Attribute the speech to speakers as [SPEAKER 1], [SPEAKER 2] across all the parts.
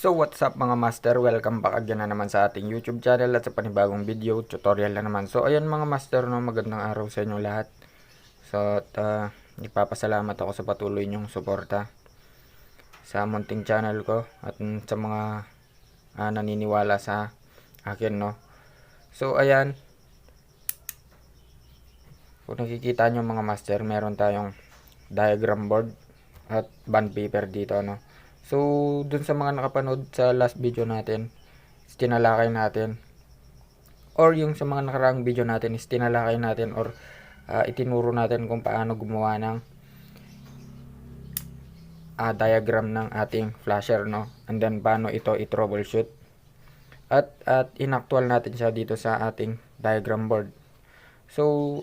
[SPEAKER 1] So what's up mga master, welcome back again na naman sa ating YouTube channel at sa panibagong video tutorial na naman. So ayan mga master, no, magandang araw sa inyo lahat. So ipapasalamat ako sa patuloy nyong suporta sa munting channel ko at sa mga naniniwala sa akin, no. So ayan, kung nakikita nyo mga master, meron tayong diagram board at bond paper dito, no. So dun sa mga nakapanood sa last video natin, tinalakay natin, or yung sa mga nakaraang video natin is tinalakay natin or itinuro natin kung paano gumawa ng diagram ng ating flasher, no, and then paano ito i-troubleshoot at inactual natin siya dito sa ating diagram board. So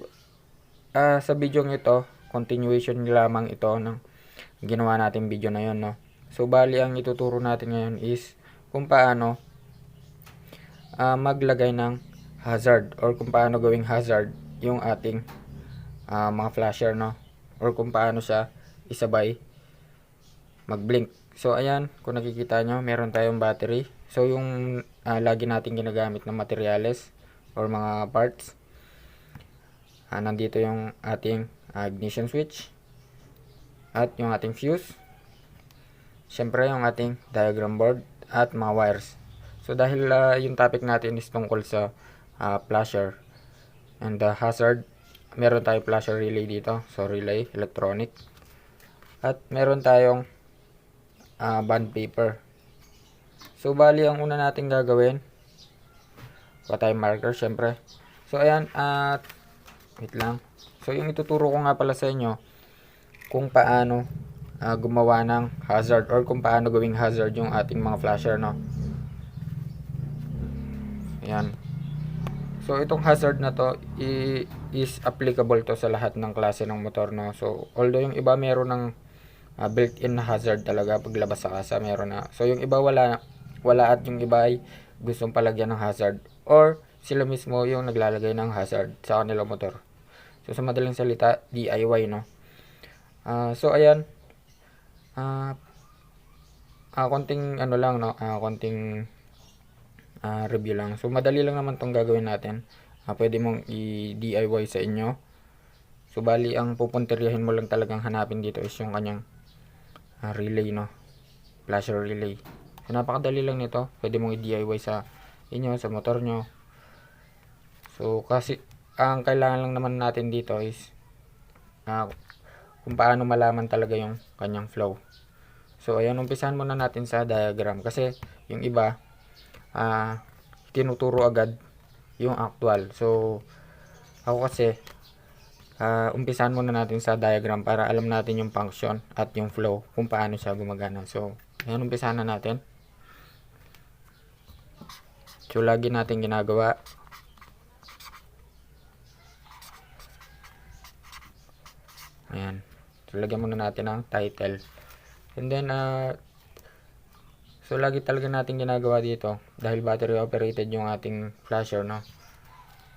[SPEAKER 1] sa video ito, continuation lamang ito ng ginawa natin video na yon, no. So bali ang ituturo natin ngayon is kung paano maglagay ng hazard or kung paano gawing hazard yung ating mga flasher, no, or kung paano siya isabay mag-blink. So ayan, kung nakikita nyo, meron tayong battery. So yung lagi natin ginagamit na materyales or mga parts, nandito yung ating ignition switch at yung ating fuse, syempre yung ating diagram board at mga wires. So dahil yung topic natin is tungkol sa flasher and hazard, meron tayong flasher relay dito. So relay, electronic. At meron tayong bond paper. So bali ang una natin gagawin, kuha tayong marker syempre. So ayan, wait lang. So yung ituturo ko nga pala sa inyo kung paano gumawa ng hazard or kung paano gawing hazard yung ating mga flasher, no. Ayan. So itong hazard na to is applicable to sa lahat ng klase ng motor, no. So although yung iba meron ng built-in na hazard talaga paglabas sa kasa, meron na. So yung iba wala at yung iba ay gustong palagyan ng hazard or sila mismo yung naglalagay ng hazard sa kanilang motor. So sa madaling salita, DIY, no. So ayan, konting ano lang, no, konting review lang. So madali lang naman tong gagawin natin. Pwede mong i-DIY sa inyo. So bali ang pupuntiryahin mo lang talagang hanapin dito is yung kanyang relay, no, flasher relay. So napakadali lang nito, pwede mong i-DIY sa inyo, sa motor nyo. So kasi ang kailangan lang naman natin dito is kung paano malaman talaga yung kanyang flow. So ayan, umpisahan muna natin sa diagram kasi yung iba tinuturo agad yung actual. So ako kasi umpisahan muna natin sa diagram para alam natin yung function at yung flow kung paano siya gumagana. So ayan, umpisahan na natin. So lagi natin ginagawa, ayan, so lagyan muna natin ang title, and then so lagi talaga natin ginagawa dito dahil battery operated yung ating flasher, no.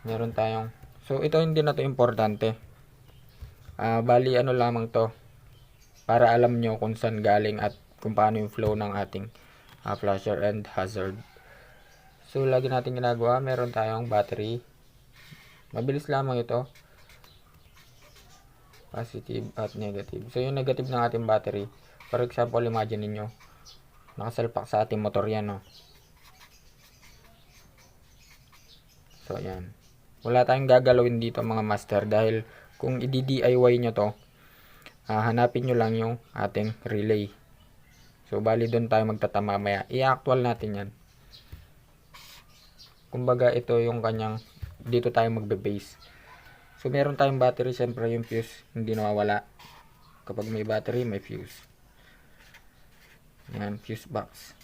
[SPEAKER 1] Meron tayong, so ito hindi na to importante, bali ano lamang to para alam nyo kung saan galing at kung paano yung flow ng ating flasher and hazard. So lagi natin ginagawa, meron tayong battery, mabilis lamang ito, positive at negative. So yung negative ng ating battery, for example, imagine niyo nakasalpak sa ating motor yan, no. So ayan, wala tayong gagalawin dito mga master dahil kung i-DIY nyo to, hanapin nyo lang yung ating relay. So bali doon tayo magtatama maya, i-actual natin yan. Kumbaga ito yung kanyang, dito tayo magbe-base. So meron tayong battery, syempre yung fuse hindi nawawala. Kapag may battery, may fuse. Yan, fuse box.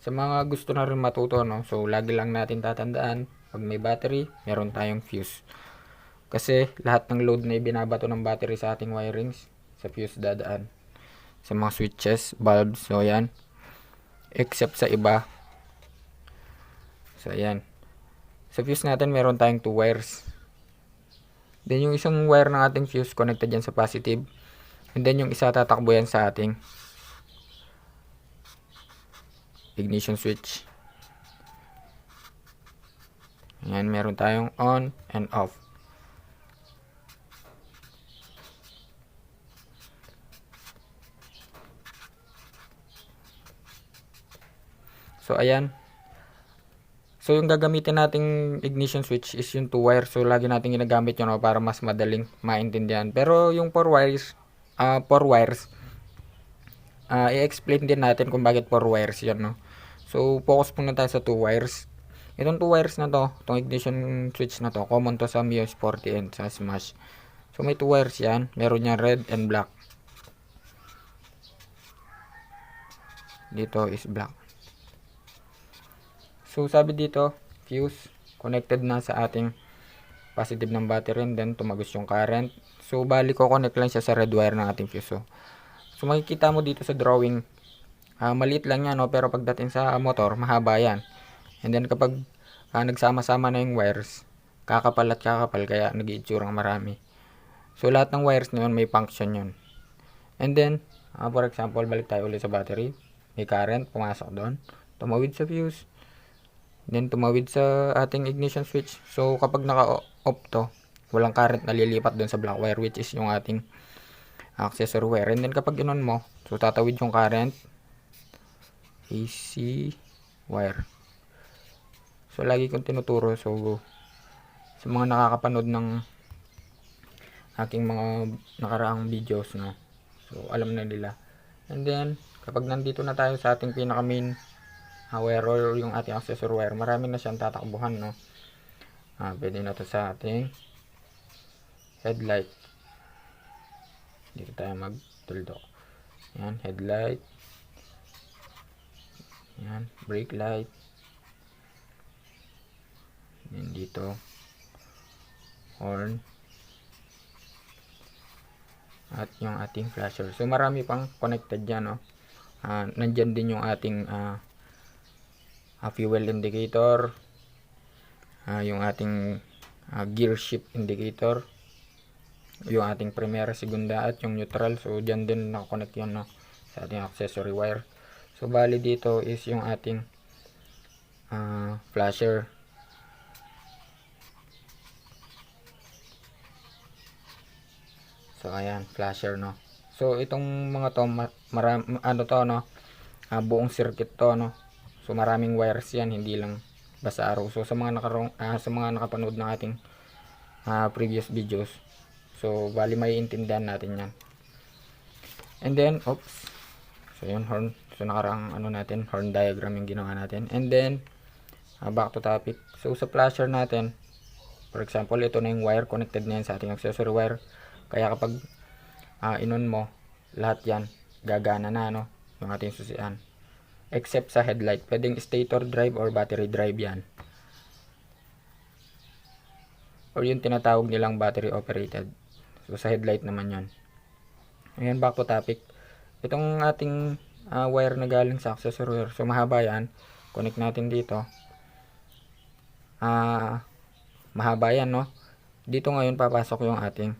[SPEAKER 1] Sa mga gusto na rin matuto, no, so lagi lang natin tatandaan, pag may battery, meron tayong fuse. Kasi lahat ng load na ibinabato ng battery sa ating wirings, sa fuse dadaan. Sa mga switches, bulbs, so yan. Except sa iba. So ayan. Sa fuse natin, meron tayong 2 wires. Then yung isang wire ng ating fuse connected yan sa positive. And then yung isa tatakbo yan sa ating ignition switch. Ayan, meron tayong on and off. So, ayan. So, yung gagamitin nating ignition switch is yung 2 wire. So, lagi natin ginagamit yun para mas madaling maintindihan. Pero yung 4 wires, i-explain din natin kung bakit 4 wires yan, no? So, focus muna tayo sa 2 wires. Itong 2 wires na to, itong ignition switch na to, common to sa Mio Sporty and sa Smash. So, may 2 wires yan. Meron yan red and black. Dito is black. So, sabi dito, fuse connected na sa ating positive ng battery, and then tumagos yung current. So, bali ko connect lang siya sa red wire ng ating fuse. So, makikita mo dito sa drawing, maliit lang yan, no? Pero pagdating sa motor, mahaba yan. And then, kapag nagsama-sama na yung wires, kakapal at kakapal, kaya nag-iitsurang marami. So, lahat ng wires na yun, may function yun. And then, for example, balik tayo ulit sa battery. May current, pumasok doon. Tumawid sa fuse. Then, tumawid sa ating ignition switch. So, kapag naka-off to, walang current na lilipat doon sa black wire, which is yung ating accessory wire. And then, kapag inon mo, so, tatawid yung current. AC wire. So, lagi kong tinuturo. So, sa mga nakakapanood ng aking mga nakaraang videos, no? So, alam na nila. And then, kapag nandito na tayo sa ating pinaka main wire or yung ating accessory wire, marami na siyang tatakbuhan, no? Pwede na to sa ating headlight. Dito tayo magtuldok. Yan, headlight. Yan, brake light. Yan dito, horn. At yung ating flasher. So, marami pang connected dyan, no? Nandyan din yung ating fuel indicator, yung ating gear shift indicator, yung ating primera, segunda, at yung neutral. So, dyan din nakakonect yun, no? Sa ating accessory wire. So, bali dito is yung ating flasher. So, ayan, flasher, no? So, itong mga to, no? Buong circuit to, no? So, maraming wires yan, hindi lang basta araw. So, sa mga nakapanood ng ating previous videos, so, bali may intindihan natin yan. And then, oops. So, yun, horn. So, nakarang natin, horn diagram yung ginawa natin. And then, back to topic. So, sa flasher natin, for example, ito na yung wire, connected na yan sa ating accessory wire. Kaya kapag inon mo, lahat yan gagana na, no? Yung ating susian. Except sa headlight. Pwedeng stator drive or battery drive yan. Or yung tinatawag nilang battery operated. So, sa headlight naman yan. Ayan, back to topic. Itong ating wire na galing sa accessory wire. So, mahaba yan. Connect natin dito. Mahaba yan, no? Dito ngayon papasok yung ating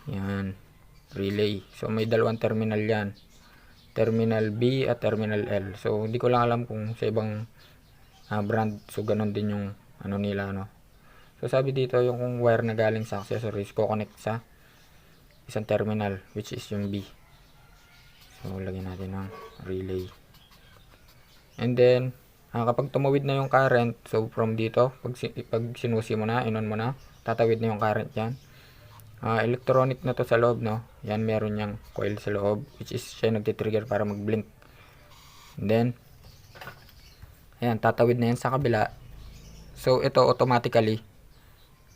[SPEAKER 1] yan, relay. So, may dalawang terminal yan. Terminal B at terminal L. So, hindi ko lang alam kung sa ibang brand. So, ganun din yung nila, no? So, sabi dito, yung wire na galing sa accessories, ko-connect sa isang terminal, which is yung B. So, lagyan natin ng relay. And then, kapag tumawid na yung current, so, from dito, pag sinusi mo na, inon mo na, tatawid na yung current yan. Electronic na to sa loob, no? Yan, meron yang coil sa loob, which is siya nagtitrigger para mag-blink. And then, ayan, tatawid na yan sa kabila. So, ito automatically,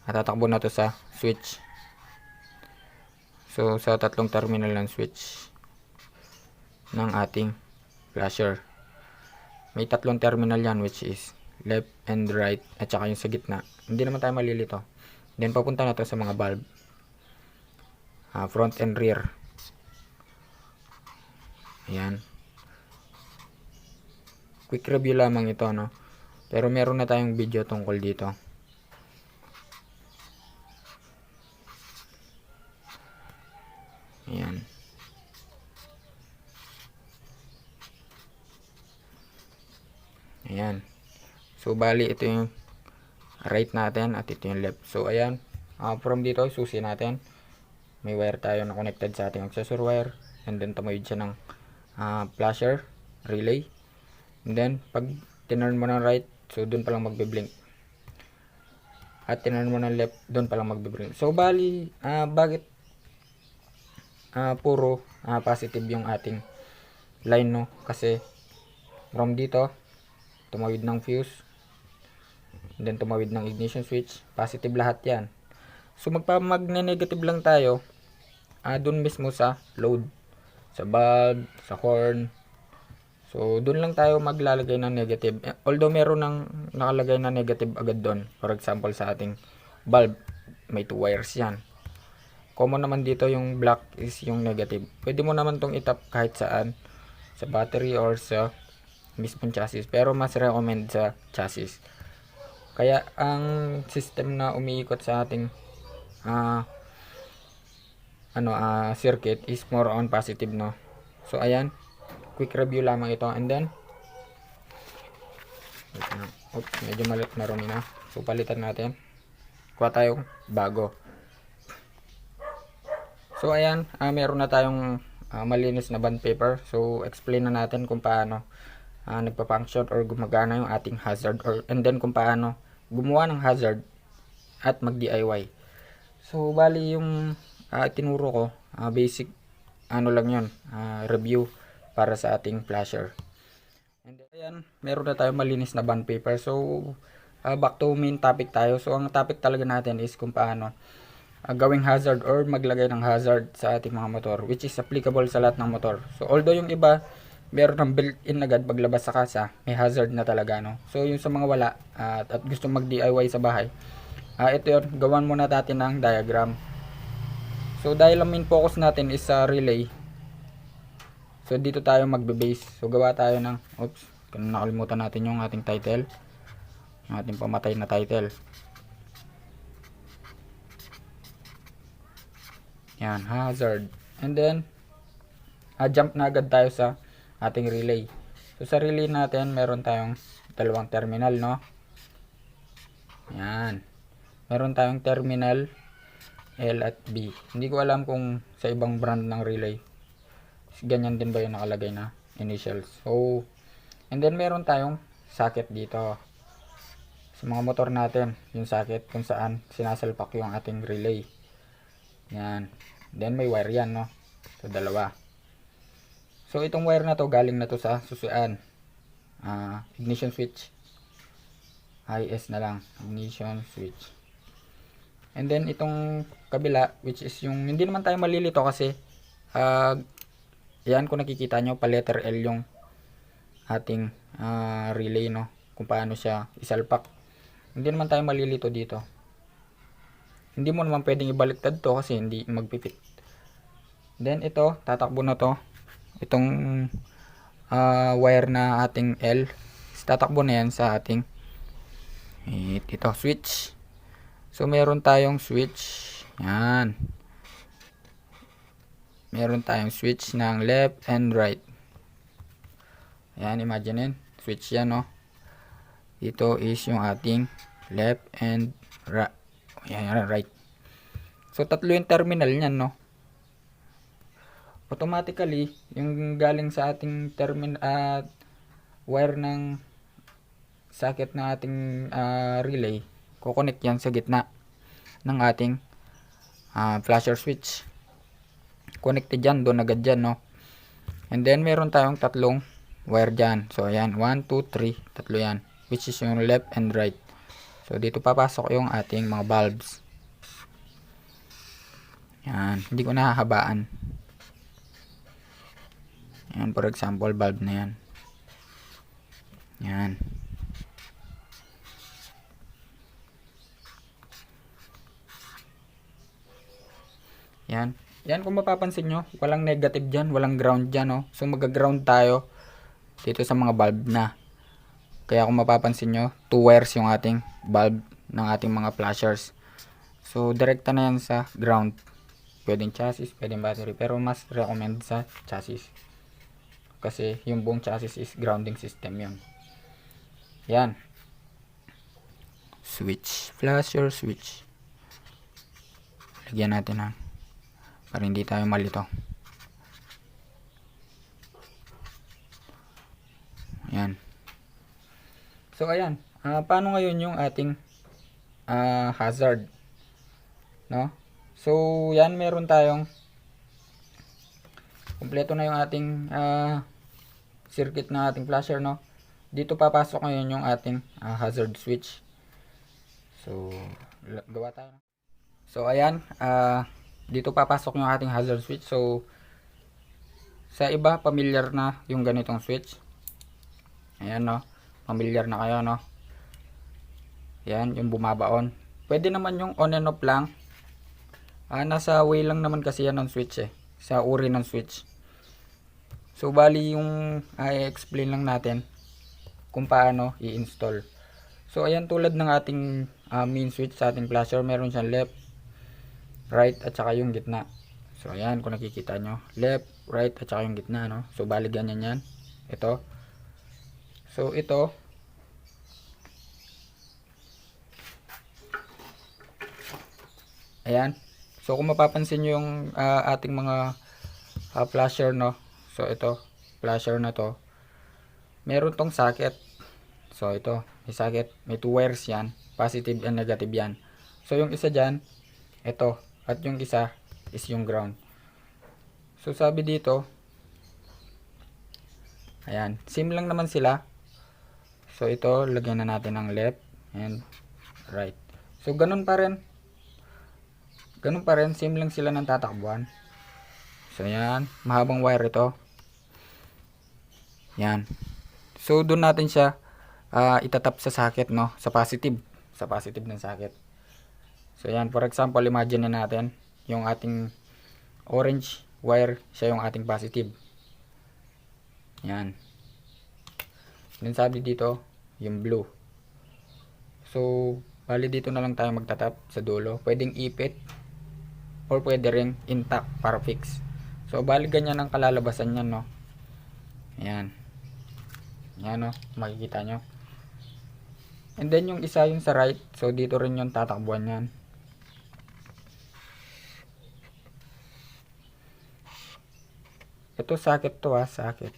[SPEAKER 1] tatakbo na to sa switch. So, sa tatlong terminal ng switch ng ating flasher. May tatlong terminal yan, which is left and right, at saka yung sa gitna. Hindi naman tayo malilito. Then, papunta na to sa mga bulb. Front and rear. Ayan. Quick review lamang ito, no? Pero meron na tayong video tungkol dito. Ayan. Ayan. So, bali, ito yung right natin at ito yung left. So, ayan. From dito, susi natin. May wire tayo na connected sa ating accessory wire. And then, tumawid siya ng flasher, relay. And then, pag tinurn mo ng right, so, dun palang magbe-blink. At tinurn mo ng left, dun palang magbe-blink. So, bali, bakit puro positive yung ating line, no? Kasi, from dito, tumawid ng fuse, and then tumawid ng ignition switch, positive lahat yan. So magpa-magne-negative lang tayo dun mismo sa load, sa bulb, sa horn. So dun lang tayo maglalagay ng negative, although meron ng nakalagay na negative agad doon. For example, sa ating bulb, may 2 wires yan. Common naman dito yung black is yung negative. Pwede mo naman tong itap kahit saan, sa battery or sa mismong chassis, pero mas recommend sa chassis. Kaya ang system na umiikot sa ating circuit is more on positive, no? So ayan, quick review lamang ito. And then medyo marumi na, so palitan natin, kuha tayong bago. So ayan, meron na tayong malinis na bond paper. So explain na natin kung paano nagpa-function or gumagana yung ating hazard, and then kung paano gumawa ng hazard at mag-DIY. So bali yung tinuro ko, basic lang yun, review para sa ating flasher. And then ayan, meron na tayong malinis na bond paper. So back to main topic tayo. So ang topic talaga natin is kung paano gawing hazard or maglagay ng hazard sa ating mga motor, which is applicable sa lahat ng motor. So although yung iba meron ng built-in agad paglabas sa kasa, may hazard na talaga, no? So yung sa mga wala at gusto mag-DIY sa bahay, ito yun, gawan muna natin ng diagram. So dahil ang main focus natin is sa relay, so dito tayo magbe-base. So gawa tayo ng, nakalimutan natin yung ating title, yung ating pamatay na title. Yan, hazard. And then jump na agad tayo sa ating relay. So sa relay natin, meron tayong dalawang terminal, no? Yan. Meron tayong terminal L at B. Hindi ko alam kung sa ibang brand ng relay ganyan din ba yung nakalagay na initials. So, and then meron tayong socket dito. Sa mga motor natin, yung socket kung saan sinasalpak yung ating relay. Yan. Then may wire yan, no? So, dalawa. So itong wire na to galing na to sa susian, ignition switch, IS na lang, ignition switch. And then itong kabila, which is yung hindi naman tayo malilito kasi yan, kung nakikita nyo pa letter L yung ating relay, no, kung paano siya isalpak. Hindi naman tayo malilito dito. Hindi mo naman pwedeng ibaliktad to kasi hindi magpipit. Then ito, tatakbo na to. Itong wire na ating L, tatakbo na yan sa ating ito switch. So meron tayong switch, yan, meron tayong switch ng left and right. Yan, imagine switch yan, no? Ito is yung ating left and right. Yan, right. So tatlo yung terminal niyan, no? Automatically, yung galing sa ating wire ng socket ng ating relay, kukonect yan sa gitna ng ating flasher switch. Connected yan, doon agad dyan, no? And then, meron tayong tatlong wire dyan. So, ayan, 1, 2, 3, tatlo yan, which is yung left and right. So, dito papasok yung ating mga bulbs. Yan, hindi ko nahahabaan. Yan, for example, bulb na yan. Yan. Yan. Yan, kung mapapansin nyo, walang negative dyan, walang ground dyan, no? So, mag-ground tayo dito sa mga bulb na. Kaya kung mapapansin nyo, 2 wires yung ating bulb ng ating mga flashers. So, direkta na yan sa ground. Pwedeng chassis, pwedeng battery, pero mas recommend sa chassis. Kasi yung buong chassis is grounding system yun. Yan. Switch. Flasher switch. Lagyan natin ha. Para hindi tayo malito. Yan. So ayan. Paano ngayon yung ating hazard? No? So yan, meron tayong kumpleto na yung ating circuit na ating flasher, no? Dito papasok ngayon yung ating hazard switch. So gawa tayo. So ayan, dito papasok yung ating hazard switch. So sa iba familiar na yung ganitong switch. Ayan, no? Familiar na kayo, no? Yan, yung bumabaon. Pwede naman yung on and off lang. Nasa way lang naman kasi yan ng switch eh. Sa uri ng switch. So, bali yung i-explain lang natin kung paano i-install. So, ayan, tulad ng ating main switch sa ating flasher. Meron siyang left, right, at saka yung gitna. So, ayan, kung nakikita nyo. Left, right, at saka yung gitna, no? So, bali ganyan yan. Ito. So, ito. Ayan. So, kung mapapansin nyo yung ating mga flasher, no? So, ito. Flasher na to. Meron tong socket. So, ito. May socket. May 2 wires yan. Positive and negative yan. So, yung isa dyan, ito. At yung isa is yung ground. So, sabi dito, ayan. Same lang naman sila. So, ito, lagyan na natin ng left and right. So, ganun pa rin. Ganun pa rin. Same lang sila ng tatakbuhan. So, yan. Mahabang wire ito. Yan. So, doon natin siya itatap sa socket, no? Sa positive. Sa positive ng socket. So, yan. For example, imagine na natin yung ating orange wire. Siya yung ating positive. Yan. Then sabi dito, yung blue. So, bali dito na lang tayo magtatap sa dulo. Pwedeng ipit or pwede ring intact para fix. So, bali ganyan ang kalalabasan niyan, no? Ayan. Ayan, no? Makikita nyo. And then, yung isa yung sa right. So, dito rin yung tatakbuhan yan. Ito, socket to, socket.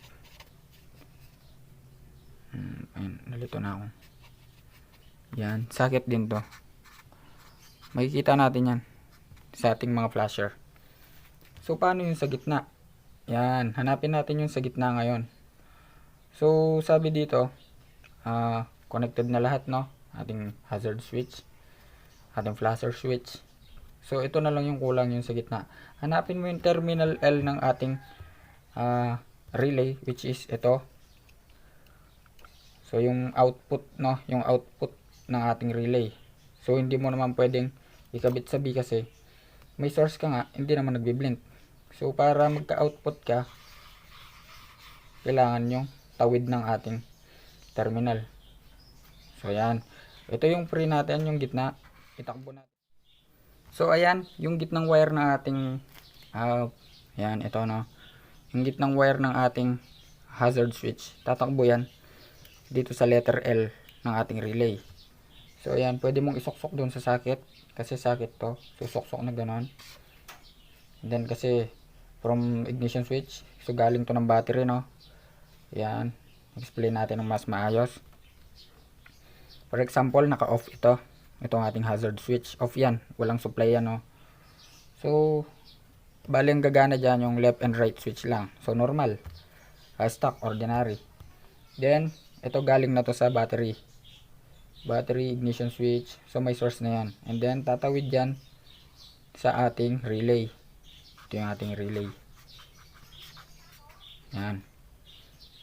[SPEAKER 1] Ayun, nalito na ako. Yan, socket din to. Makikita natin yan sa ating mga flasher. So, paano yung sa gitna? Yan, hanapin natin yung sa gitna ngayon. So, sabi dito, connected na lahat, no? Ating hazard switch, ating flasher switch. So, ito na lang yung kulang, yung sa gitna. Hanapin mo yung terminal L ng ating relay, which is ito. So, yung output, no? Yung output ng ating relay. So, hindi mo naman pwedeng ikabit sa B kasi may source ka nga, hindi naman nagbi-blink. So, para magka-output ka, kailangan yung tawid ng ating terminal. So, ayan. Ito yung free natin, yung gitna. Itakbo natin. So, ayan. Yung gitnang wire ng ating ayan, ito, no? Yung gitnang wire ng ating hazard switch. Tatakbo yan dito sa letter L ng ating relay. So, ayan. Pwede mong isuksok dun sa socket. Kasi socket to. Susuksok na ganon. And then, kasi from ignition switch. So, galing to ng battery, no? Ayan. Explain natin ng mas maayos. For example, naka-off ito. Itong ating hazard switch. Off yan. Walang supply yan, no? So, bali ang gagana dyan yung left and right switch lang. So, normal. Stock, ordinary. Then, ito galing na to sa battery. Battery, ignition switch. So, may source na yan. And then, tatawid yan sa ating relay. Ito yung ating relay. Yan.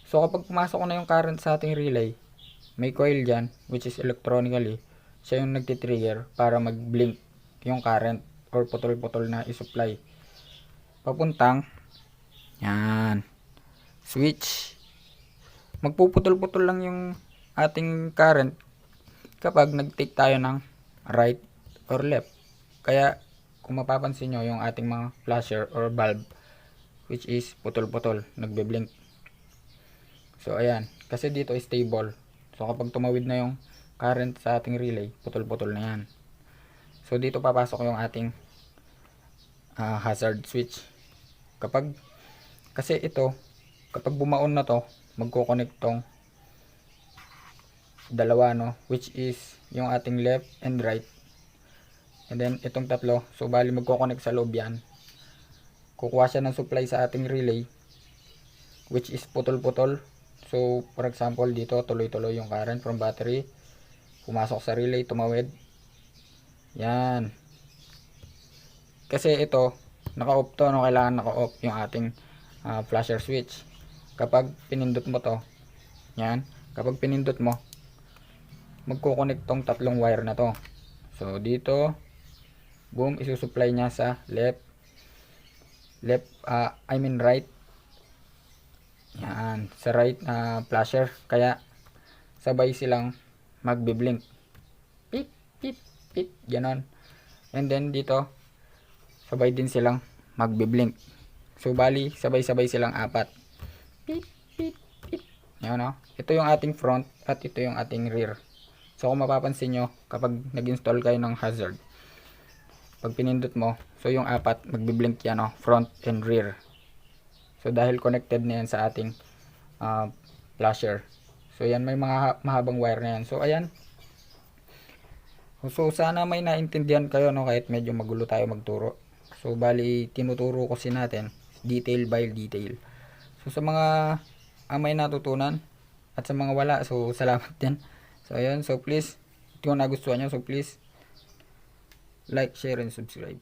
[SPEAKER 1] So, kapag pumasok na yung current sa ating relay, may coil dyan, which is electronically, siya yung nagtitrigger para mag-blink yung current or putol-putol na i-supply. Papuntang, yan, switch. Magpuputol-putol lang yung ating current kapag nag-take tayo ng right or left. Kaya, kung mapapansin nyo, yung ating mga flasher or bulb, which is putol-putol, nagbe-blink. So, ayan. Kasi dito is stable. So kapag tumawid na yung current sa ating relay, putol-putol na yan. So dito papasok yung ating hazard switch. Kasi ito, kapag bumaon na to, magko-connect tong dalawa, no, which is yung ating left and right, and then itong tatlo. So bali magko-connect sa loob yan, kukuha siya ng supply sa ating relay, which is putol-putol. So for example dito, tuloy-tuloy yung current from battery, pumasok sa relay, tumawid yan. Kasi ito naka-off to, no, kailangan naka-off yung ating flasher switch. Kapag pinindot mo to, yan, kapag pinindot mo, magko-connect tong tatlong wire na to. So dito, boom, isusupply niya sa right. Yan, sa right flasher. Kaya sabay silang magbi-blink. Pip, pip, pip, ganon. And then dito, sabay din silang magbi-blink. So bali, sabay-sabay silang apat. Pip, pip, pip. Yan, no? Ito yung ating front at ito yung ating rear. So kung mapapansin nyo, kapag nag-install kayo ng hazard, pag pinindot mo, so yung apat magbi-blink yan, no? Front and rear. So dahil connected na yan sa ating flasher. So yan, may mga mahabang wire na yan. So ayan. So sana may naintindihan kayo, no, kahit medyo magulo tayo magturo. So bali tinuturo ko sin natin detail by detail. So sa mga may natutunan at sa mga wala, so salamat din. So ayun, so please, kung nagustuhan nyo, so please like, share, and subscribe.